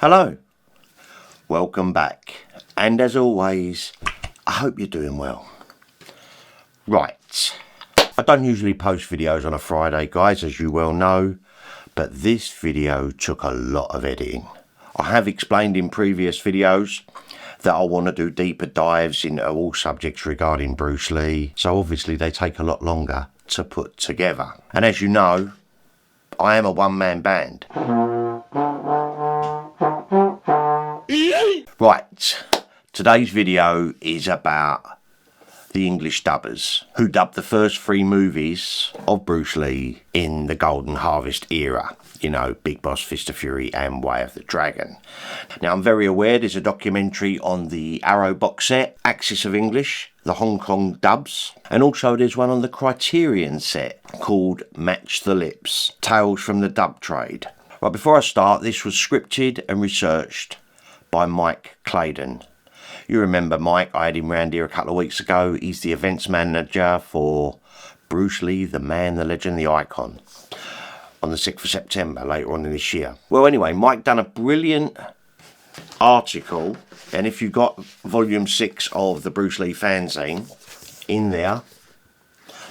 Hello, welcome back, and as always, I hope you're doing well. Right, I don't usually post videos on a Friday, guys, as you well know, but this video took a lot of editing. I have explained in previous videos that I want to do deeper dives into all subjects regarding Brucelee, so obviously they take a lot longer to put together. And as you know, I am a one-man band. Right, today's video is about the English dubbers who dubbed the first three movies of Brucelee in the Golden Harvest era. You know, Big Boss, Fist of Fury and Way of the Dragon. Now, I'm very aware there's a documentary on the Arrow box set, Axis of English, the Hong Kong dubs, and also there's one on the Criterion set called Match the Lips, Tales from the Dub Trade. Right, before I start, this was scripted and researched by Mike Clayden. You remember Mike, I had him round here a couple of weeks ago. He's the events manager for Brucelee, the man, the legend, the icon, on the 6th of September later on in this year. Well, anyway, Mike done a brilliant article, and if you got volume 6 of the Brucelee fanzine in there,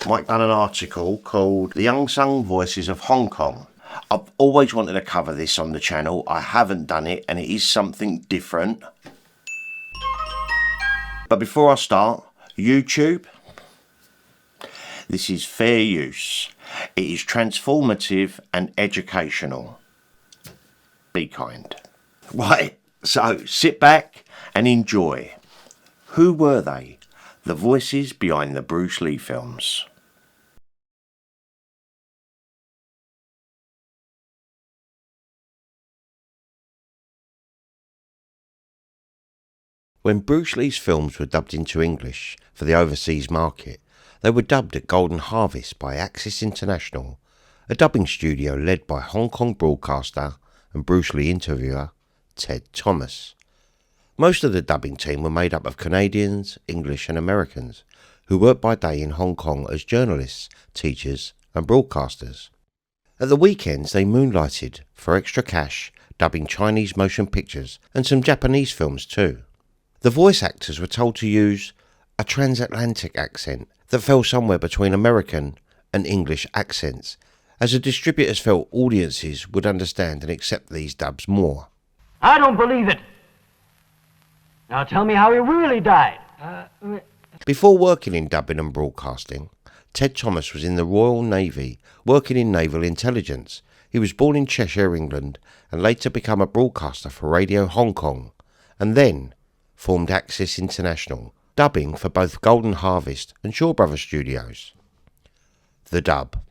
Mike done an article called The Unsung Voices of Hong Kong. I've always wanted to cover this on the channel. I haven't done it, and it is something different. But before I start, YouTube, this is fair use. It is transformative and educational. Be kind. Right, so sit back and enjoy. Who were they? The voices behind the Brucelee films. When Brucelee's films were dubbed into English for the overseas market, they were dubbed at Golden Harvest by Axis International, a dubbing studio led by Hong Kong broadcaster and Brucelee interviewer Ted Thomas. Most of the dubbing team were made up of Canadians, English and Americans, who worked by day in Hong Kong as journalists, teachers and broadcasters. At the weekends they moonlighted for extra cash, dubbing Chinese motion pictures and some Japanese films too. The voice actors were told to use a transatlantic accent that fell somewhere between American and English accents, as the distributors felt audiences would understand and accept these dubs more. I don't believe it. Now tell me how he really died. Before working in dubbing and broadcasting, Ted Thomas was in the Royal Navy, working in naval intelligence. He was born in Cheshire, England, and later became a broadcaster for Radio Hong Kong, and then formed Axis International, dubbing for both Golden Harvest and Shaw Brothers Studios. The dub.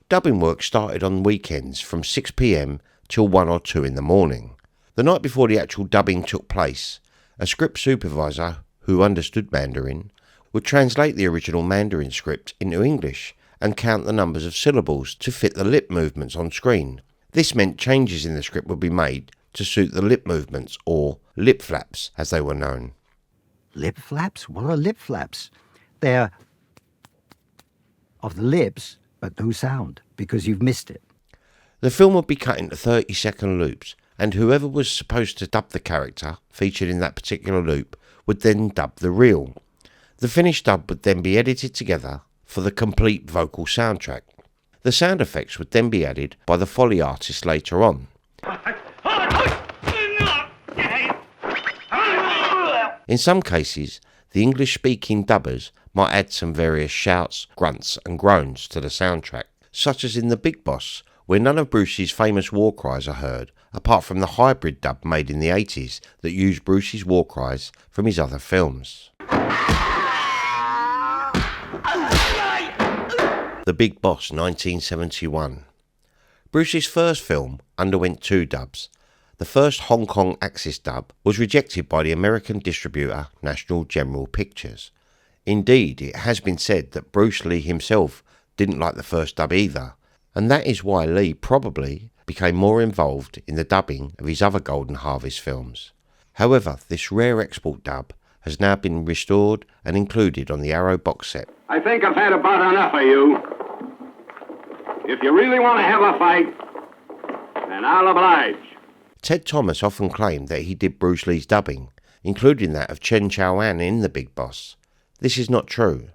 Dubbing work started on weekends from 6 p.m. till 1 or 2 in the morning. The night before the actual dubbing took place, a script supervisor who understood Mandarin would translate the original Mandarin script into English and count the numbers of syllables to fit the lip movements on screen. This meant changes in the script would be made to suit the lip movements, or lip flaps as they were known. Lip flaps? What are lip flaps? They're of the lips, but no sound, because you've missed it. The film would be cut into 30-second loops, and whoever was supposed to dub the character featured in that particular loop would then dub the reel. The finished dub would then be edited together for the complete vocal soundtrack. The sound effects would then be added by the Foley artist later on. In some cases, the English-speaking dubbers might add some various shouts, grunts and groans to the soundtrack, such as in The Big Boss, where none of Bruce's famous war cries are heard, apart from the hybrid dub made in the 80s that used Bruce's war cries from his other films. The Big Boss, 1971. Bruce's first film underwent 2 dubs. The first Hong Kong Axis dub was rejected by the American distributor National General Pictures. Indeed, it has been said that Bruce Lee himself didn't like the first dub either, and that is why Lee probably became more involved in the dubbing of his other Golden Harvest films. However, this rare export dub has now been restored and included on the Arrow box set. I think I've had about enough of you. If you really want to have a fight, then I'll oblige. Ted Thomas often claimed that he did Bruce Lee's dubbing, including that of Chen Chao-an in The Big Boss. This is not true.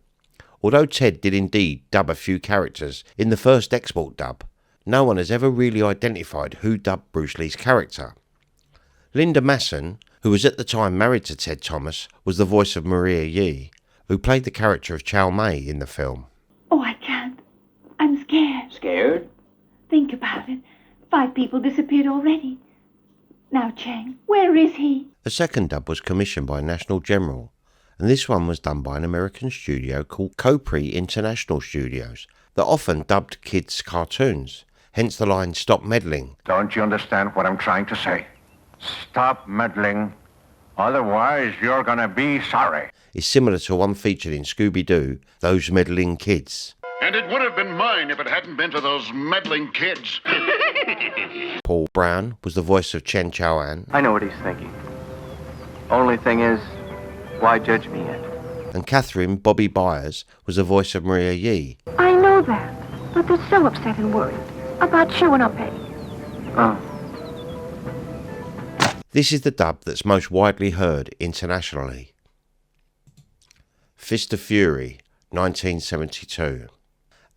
Although Ted did indeed dub a few characters in the first export dub, no one has ever really identified who dubbed Bruce Lee's character. Linda Masson, who was at the time married to Ted Thomas, was the voice of Maria Yi, who played the character of Chow Mei in the film. Oh, I can't. I'm scared. Scared? Think about it. 5 people disappeared already. Now, Chang, where is he? A second dub was commissioned by National General, and this one was done by an American studio called Copri International Studios that often dubbed kids' cartoons, hence the line, "Stop meddling." Don't you understand what I'm trying to say? Stop meddling. Otherwise, you're gonna be sorry. Is similar to one featured in Scooby-Doo, Those Meddling Kids. And it would have been mine if it hadn't been for those meddling kids. Paul Brown was the voice of Chen Chao-an, I know what he's thinking. Only thing is, why judge me yet? and Catherine Bobby Byers was the voice of Maria Yi. I know that, but they're so upset and worried about showing up, Eddie. Oh. This is the dub that's most widely heard internationally. Fist of Fury, 1972.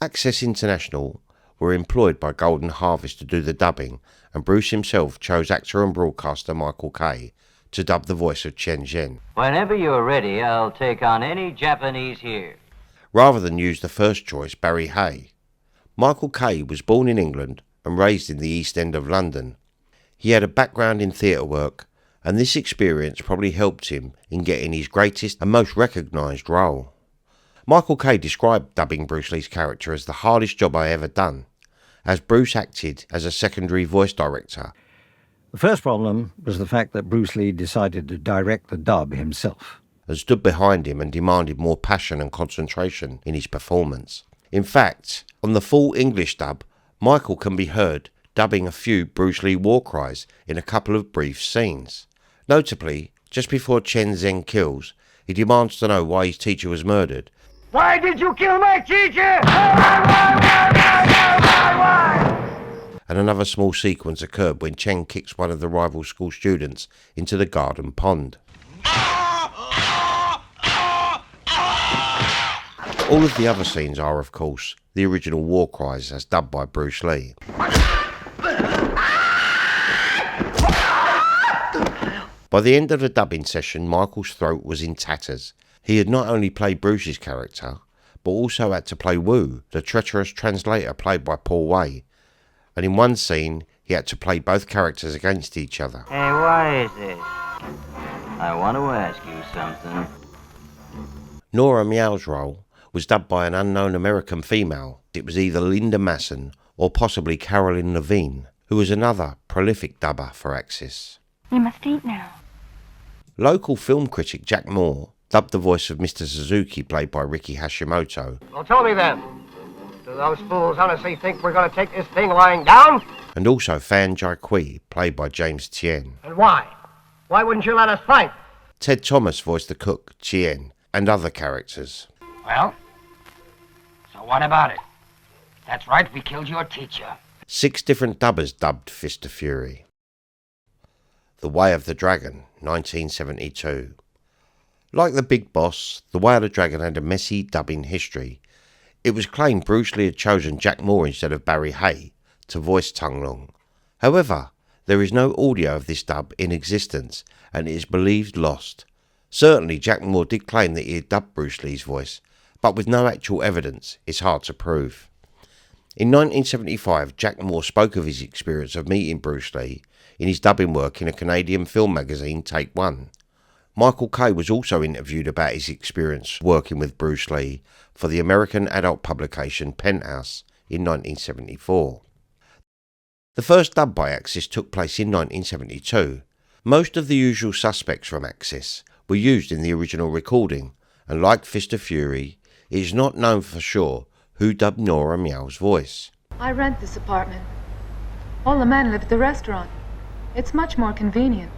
Access International were employed by Golden Harvest to do the dubbing, and Bruce himself chose actor and broadcaster Michael Kay to dub the voice of Chen Zhen, Whenever you're ready, I'll take on any Japanese here. rather than use the first choice, Barry Hay. Michael Kay was born in England and raised in the East End of London. He had a background in theatre work, and this experience probably helped him in getting his greatest and most recognised role. Michael Kay described dubbing Bruce Lee's character as the hardest job I ever done, as Bruce acted as a secondary voice director. The first problem was the fact that Bruce Lee decided to direct the dub himself. And stood behind him and demanded more passion and concentration in his performance. In fact, on the full English dub, Michael can be heard dubbing a few Bruce Lee war cries in a couple of brief scenes. Notably, just before Chen Zhen kills, he demands to know why his teacher was murdered. Why did you kill my teacher? Why? And another small sequence occurred when Chen kicks one of the rival school students into the garden pond. All of the other scenes are, of course, the original war cries as dubbed by Bruce Lee. By the end of the dubbing session, Michael's throat was in tatters. He had not only played Bruce's character, but also had to play Wu, the treacherous translator played by Paul Way. And in one scene, he had to play both characters against each other. Hey, why is this? I want to ask you something. Nora Meow's role was dubbed by an unknown American female. It was either Linda Masson or possibly Carolyn Levine, who was another prolific dubber for Axis. You must eat now. Local film critic Jack Moore dubbed the voice of Mr. Suzuki, played by Ricky Hashimoto, Well, tell me then. Do those fools honestly think we're going to take this thing lying down? and also Fan Jai Kui, played by James Tien. And why? Why wouldn't you let us fight? Ted Thomas voiced the cook, Chien, and other characters. Well, so what about it? That's right, we killed your teacher. 6 different dubbers dubbed Fist of Fury. The Way of the Dragon, 1972. Like The Big Boss, The Way of the Dragon had a messy dubbing history. It was claimed Bruce Lee had chosen Jack Moore instead of Barry Hay to voice Tung Lung. However, there is no audio of this dub in existence, and it is believed lost. Certainly Jack Moore did claim that he had dubbed Bruce Lee's voice, but with no actual evidence, it's hard to prove. In 1975, Jack Moore spoke of his experience of meeting Bruce Lee in his dubbing work in a Canadian film magazine, Take One. Michael Kay was also interviewed about his experience working with Bruce Lee for the American adult publication Penthouse in 1974. The first dub by Axis took place in 1972. Most of the usual suspects from Axis were used in the original recording, and like Fist of Fury, it is not known for sure who dubbed Nora Meow's voice. I rent this apartment. All the men live at the restaurant. It's much more convenient.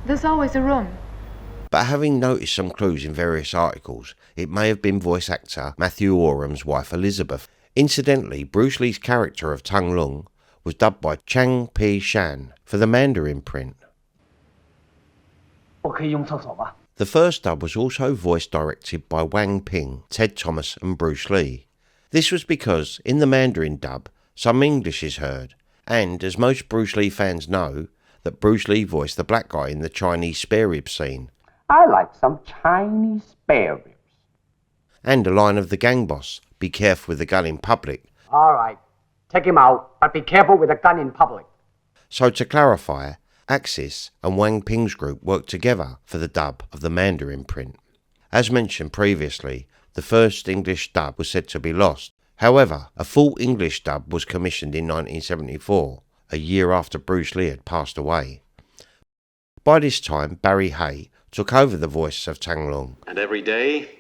There's always a room. But having noticed some clues in various articles, it may have been voice actor Matthew Oram's wife Elizabeth. Incidentally, Bruce Lee's character of Tung Lung was dubbed by Chang Pi Shan for the Mandarin print. The first dub was also voice directed by Wang Ping, Ted Thomas and Brucelee. This was because in the Mandarin dub some English is heard, and as most Brucelee fans know, that Brucelee voiced the black guy in the Chinese spare rib scene. I like some Chinese spare ribs. And a line of the gang boss, be careful with the gun in public. All right, take him out, but be careful with a gun in public. So to clarify, Axis and Wang Ping's group worked together for the dub of the Mandarin print. As mentioned previously, the first English dub was said to be lost. However, a full English dub was commissioned in 1974, a year after Bruce Lee had passed away. By this time, Barry Hay took over the voice of Tang Long. And every day,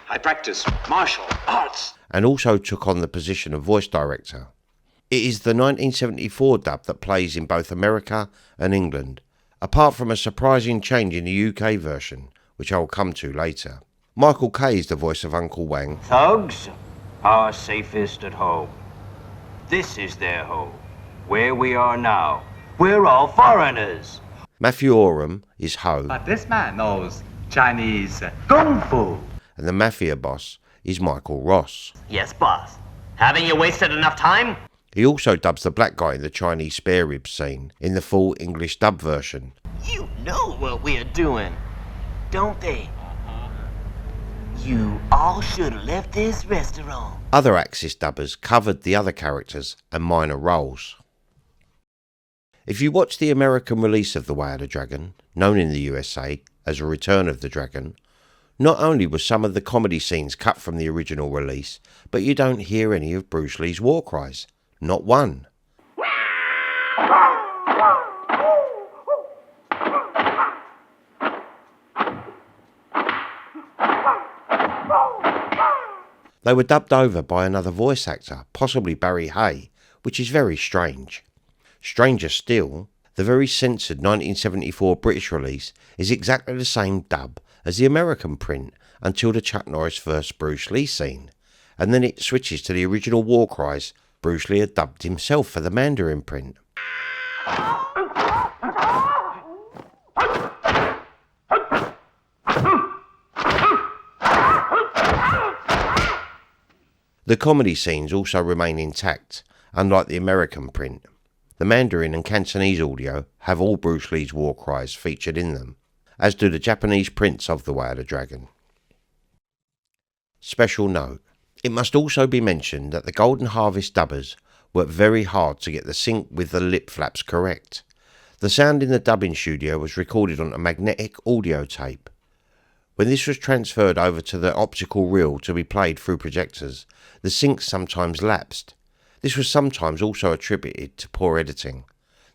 I practice martial arts. And also took on the position of voice director. It is the 1974 dub that plays in both America and England, apart from a surprising change in the UK version, which I will come to later. Michael Kay is the voice of Uncle Wang. Thugs are safest at home. This is their home. Where we are now, we're all foreigners. Matthew Oram is Ho. But this man knows Chinese Kung Fu. And the mafia boss is Michael Ross. Yes, boss. Haven't you wasted enough time? He also dubs the black guy in the Chinese spare rib scene in the full English dub version. You know what we're doing, don't they? You all should have left this restaurant. Other Axis dubbers covered the other characters and minor roles. If you watch the American release of The Way of the Dragon, known in the USA as A Return of the Dragon, not only were some of the comedy scenes cut from the original release, but you don't hear any of Bruce Lee's war cries. Not one. They were dubbed over by another voice actor, possibly Barry Hay, which is very strange. Stranger still, the very censored 1974 British release is exactly the same dub as the American print until the Chuck Norris vs Bruce Lee scene, and then it switches to the original war cries Bruce Lee had dubbed himself for the Mandarin print. The comedy scenes also remain intact, unlike the American print. The Mandarin and Cantonese audio have all Bruce Lee's war cries featured in them, as do the Japanese prints of The Way of the Dragon. Special note. It must also be mentioned that the Golden Harvest dubbers worked very hard to get the sync with the lip flaps correct. The sound in the dubbing studio was recorded on a magnetic audio tape. When this was transferred over to the optical reel to be played through projectors, the sync sometimes lapsed. This was sometimes also attributed to poor editing.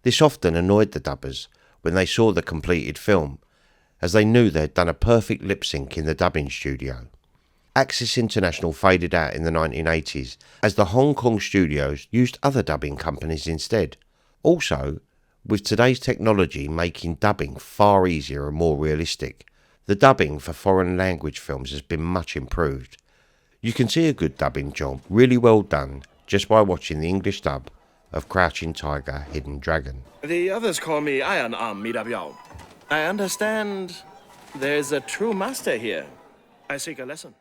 This often annoyed the dubbers when they saw the completed film, as they knew they had done a perfect lip sync in the dubbing studio. Axis International faded out in the 1980s as the Hong Kong studios used other dubbing companies instead. Also, with today's technology making dubbing far easier and more realistic, the dubbing for foreign language films has been much improved. You can see a good dubbing job, really well done, just by watching the English dub of Crouching Tiger, Hidden Dragon. The others call me Iron Arm Midabyao. I understand there's a true master here. I seek a lesson.